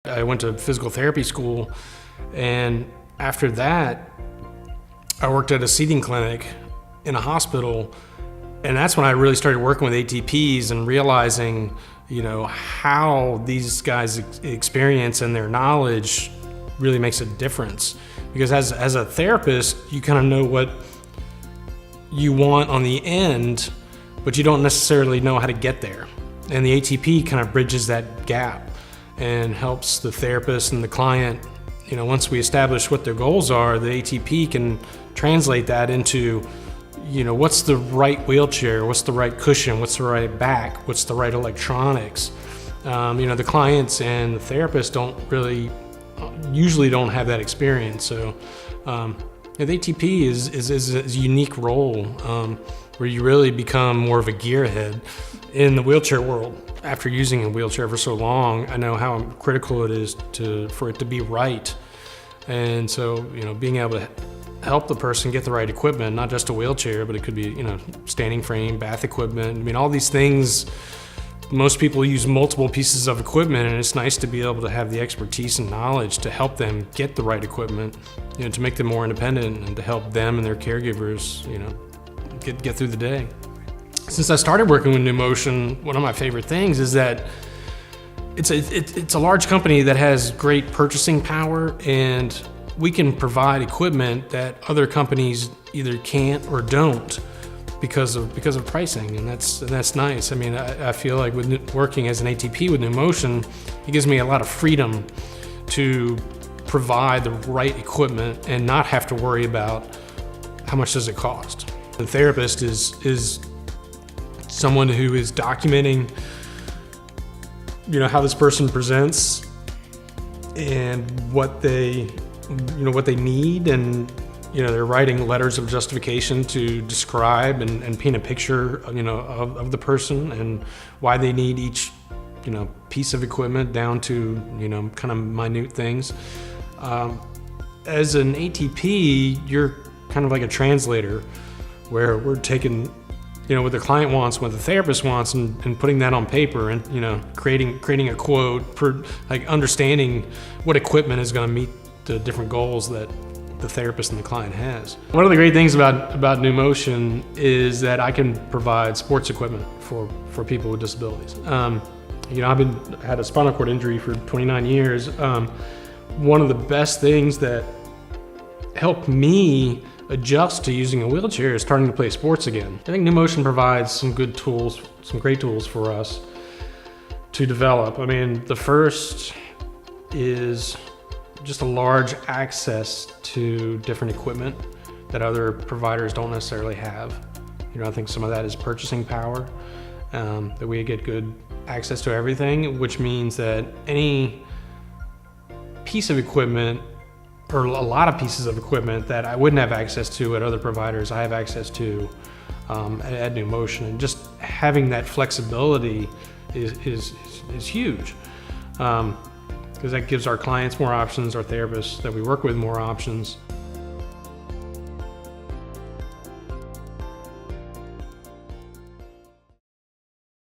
I went to physical therapy school, and after that, I worked at a seating clinic in a hospital, and that's when I really started working with ATPs and realizing, how these guys' experience and their knowledge really makes a difference. Because as a therapist, you kind of know what you want on the end, but you don't necessarily know how to get there. And the ATP kind of bridges that gap and helps the therapist and the client. Once we establish what their goals are, the ATP can translate that into, what's the right wheelchair, what's the right cushion, what's the right back, what's the right electronics. The clients and the therapists usually don't have that experience. So the ATP is a unique role where you really become more of a gearhead in the wheelchair world. After using a wheelchair for so long, I know how critical it is for it to be right. And so, being able to help the person get the right equipment, not just a wheelchair, but it could be, standing frame, bath equipment. All these things, most people use multiple pieces of equipment, and it's nice to be able to have the expertise and knowledge to help them get the right equipment, to make them more independent and to help them and their caregivers, get through the day. Since I started working with Numotion, one of my favorite things is that it's a large company that has great purchasing power, and we can provide equipment that other companies either can't or don't because of pricing, and that's nice. I feel like with working as an ATP with Numotion, it gives me a lot of freedom to provide the right equipment and not have to worry about how much does it cost. The therapist is someone who is documenting, how this person presents and what they need, and they're writing letters of justification to describe and paint a picture, of the person and why they need each, piece of equipment down to, kind of minute things. As an ATP, you're kind of like a translator, where we're taking, what the client wants, what the therapist wants, and putting that on paper, and creating a quote for understanding what equipment is going to meet the different goals that the therapist and the client has. One of the great things about Numotion is that I can provide sports equipment for people with disabilities. I've had a spinal cord injury for 29 years. One of the best things that helped me adjust to using a wheelchair is starting to play sports again. I think Numotion provides some great tools for us to develop. The first is just a large access to different equipment that other providers don't necessarily have. I think some of that is purchasing power, that we get good access to everything, which means that any piece of equipment, or a lot of pieces of equipment that I wouldn't have access to at other providers, I have access to at Numotion. And just having that flexibility is huge. Because that gives our clients more options, our therapists that we work with more options.